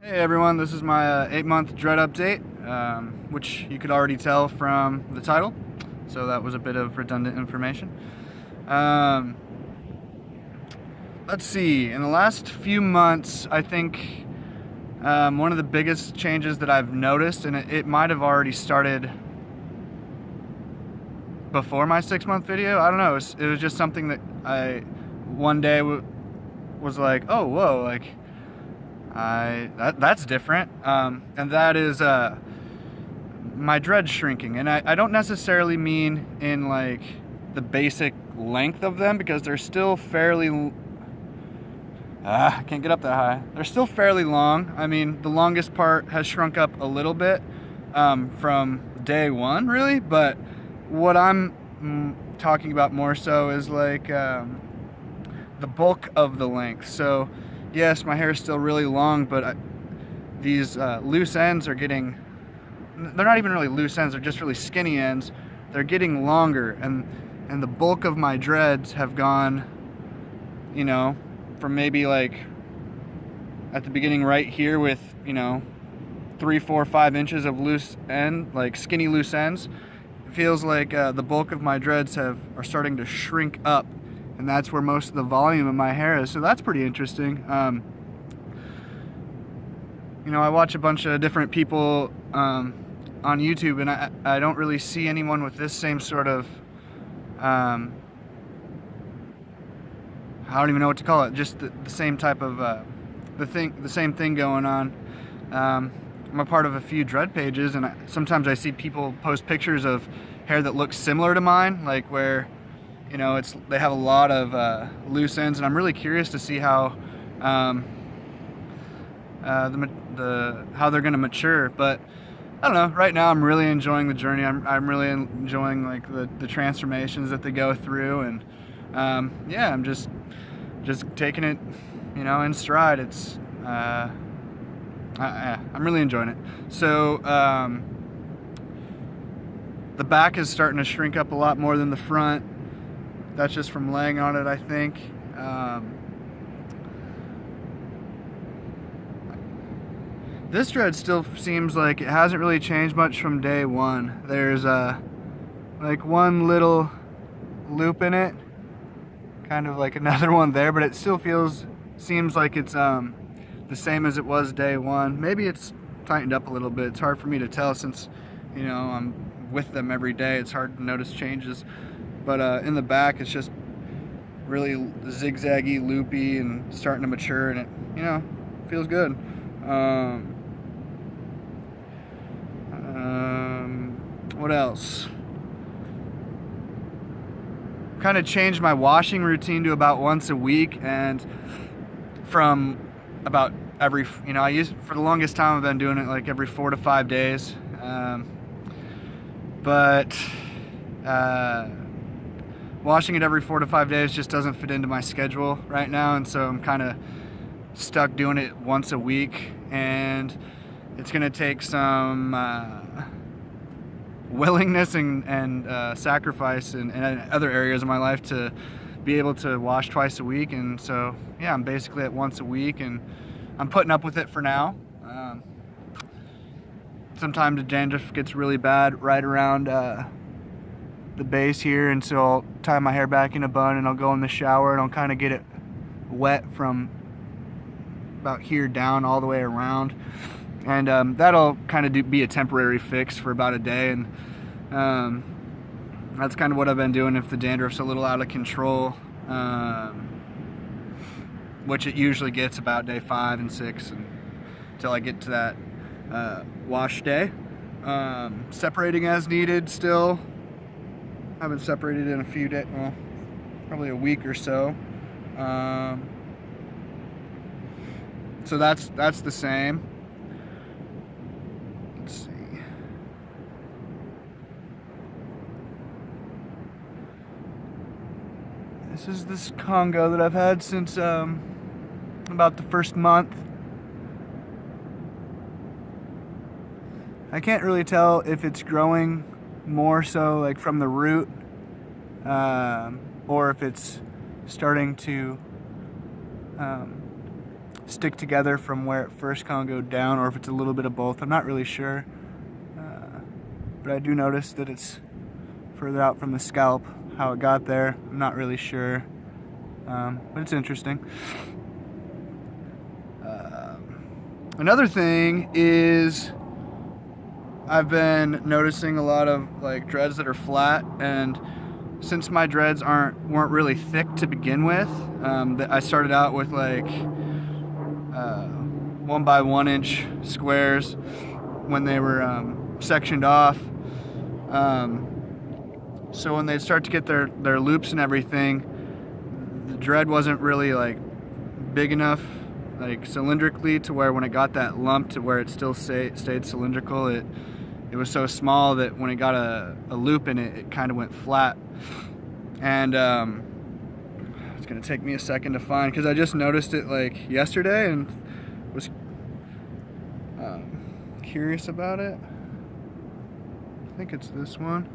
Hey everyone, this is my 8-month dread update, which you could already tell from the title, so that was a bit of redundant information. Um, let's see, in the last few months, I think one of the biggest changes that I've noticed, and it might have already started before my 6-month video, I don't know, it was just something that I one day was like, oh, whoa, like, that's different, and that is my dreads shrinking, and I don't necessarily mean in like the basic length of them, because they're still fairly I can't get up that high. They're still fairly long. I mean, the longest part has shrunk up a little bit from day one, really, but what I'm talking about more so is like the bulk of the length. So yes, my hair is still really long, but these loose ends are getting, they're not even really loose ends, they're just really skinny ends. They're getting longer, and the bulk of my dreads have gone, you know, from maybe like at the beginning right here with, you know, 3, 4, 5 inches of loose end, like skinny loose ends. It feels like the bulk of my dreads are starting to shrink up, and that's where most of the volume of my hair is, so that's pretty interesting. You know, I watch a bunch of different people on YouTube, and I don't really see anyone with this same sort of I don't even know what to call it, just the same type of the same thing going on. I'm a part of a few dread pages, and sometimes I see people post pictures of hair that looks similar to mine, like where, you know, they have a lot of loose ends, and I'm really curious to see how how they're going to mature. But I don't know. Right now, I'm really enjoying the journey. I'm really enjoying like the transformations that they go through, and yeah, I'm just taking it, you know, in stride. It's I'm really enjoying it. So the back is starting to shrink up a lot more than the front. That's just from laying on it, I think. This dread still seems like it hasn't really changed much from day one. There's like one little loop in it, kind of like another one there, but it still seems like it's the same as it was day one. Maybe it's tightened up a little bit. It's hard for me to tell since, you know, I'm with them every day. It's hard to notice changes. But in the back, it's just really zigzaggy, loopy, and starting to mature, and it, you know, feels good. What else? Kind of changed my washing routine to about once a week, and from about every, you know, for the longest time I've been doing it like every 4 to 5 days. But washing it every 4 to 5 days just doesn't fit into my schedule right now, and so I'm kind of stuck doing it once a week, and it's gonna take some willingness and sacrifice in other areas of my life to be able to wash twice a week. And so yeah, I'm basically at once a week, and I'm putting up with it for now. Sometimes the dandruff gets really bad right around the base here, and so I'll tie my hair back in a bun, and I'll go in the shower, and I'll kind of get it wet from about here down all the way around, and that'll kind of be a temporary fix for about a day, and that's kind of what I've been doing if the dandruff's a little out of control, which it usually gets about day 5 and 6 until I get to that wash day. Separating as needed still. Haven't separated in a few days, well, probably a week or so. So that's the same. Let's see. This is this Congo that I've had since about the first month. I can't really tell if it's growing more so like from the root, or if it's starting to stick together from where it first kind of go down, or if it's a little bit of both. I'm not really sure. But I do notice that it's further out from the scalp. How it got there, I'm not really sure. But it's interesting. Another thing is I've been noticing a lot of like dreads that are flat, and since my dreads weren't really thick to begin with, I started out with like 1 by 1 inch squares when they were sectioned off. So when they start to get their loops and everything, the dread wasn't really like big enough, like cylindrically, to where when it got that lump to where it still stayed cylindrical, it was so small that when it got a loop in it, it kind of went flat. And it's gonna take me a second to find, because I just noticed it like yesterday and was curious about it. I think it's this one.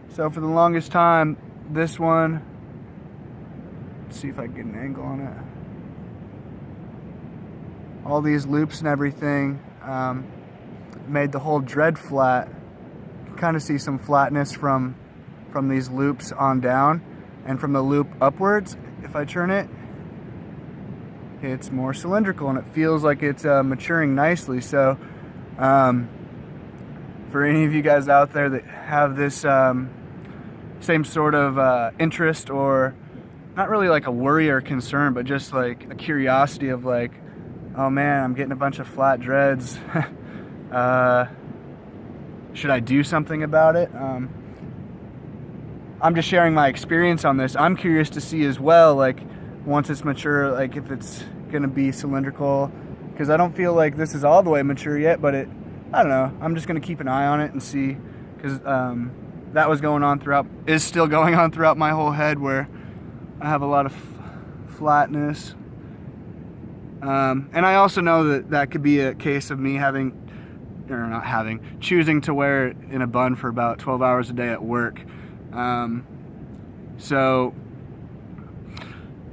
So for the longest time, this one, let's see if I can get an angle on it. All these loops and everything made the whole dread flat. You can kind of see some flatness from these loops on down, and from the loop upwards, if I turn it, it's more cylindrical and it feels like it's maturing nicely. So for any of you guys out there that have this same sort of interest, or not really like a worry or concern, but just like a curiosity of like, oh man, I'm getting a bunch of flat dreads. Should I do something about it? I'm just sharing my experience on this. I'm curious to see as well, like once it's mature, like if it's gonna be cylindrical, because I don't feel like this is all the way mature yet, but I don't know, I'm just gonna keep an eye on it and see, because that was is still going on throughout my whole head, where I have a lot of flatness. And I also know that could be a case of me choosing to wear it in a bun for about 12 hours a day at work. So,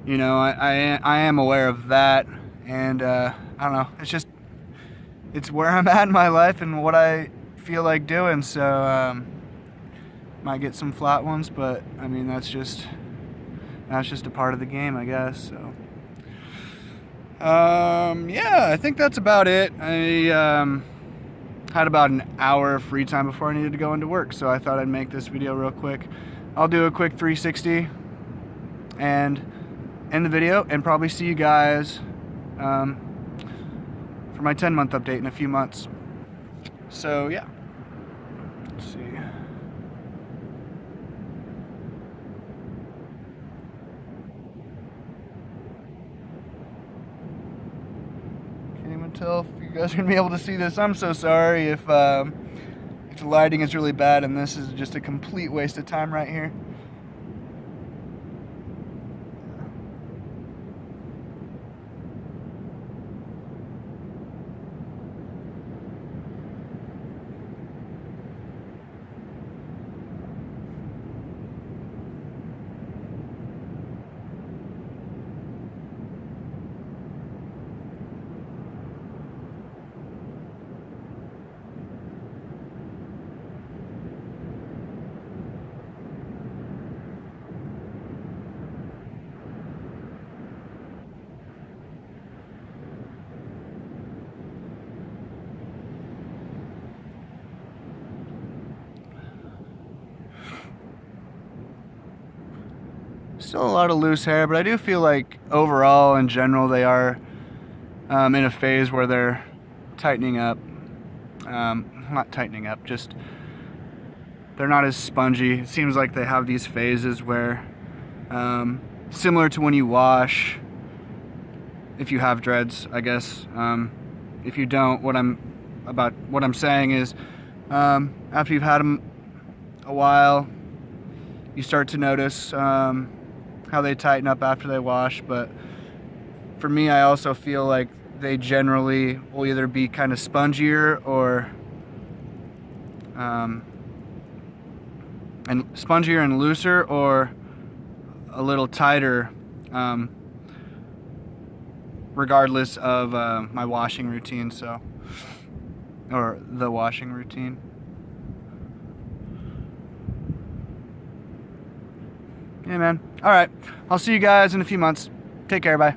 you know, I am aware of that, and I don't know, it's where I'm at in my life and what I feel like doing. So might get some flat ones, but I mean, that's just a part of the game, I guess. So yeah, I think that's about it. I had about an hour of free time before I needed to go into work, so I thought I'd make this video real quick. I'll do a quick 360 and end the video, and probably see you guys for my 10-month update in a few months. So yeah, let's see. Can't even tell if you guys are gonna be able to see this. I'm so sorry if the lighting is really bad and this is just a complete waste of time right here. Still a lot of loose hair, but I do feel like overall, in general, they are in a phase where they're tightening up. Not tightening up, just they're not as spongy. It seems like they have these phases where, similar to when you wash, if you have dreads, I guess. If you don't, what I'm saying is, after you've had them a while, you start to notice how they tighten up after they wash. But for me, I also feel like they generally will either be kind of spongier or and looser, or a little tighter regardless of my washing routine, or the washing routine. Yeah, man. All right. I'll see you guys in a few months. Take care. Bye.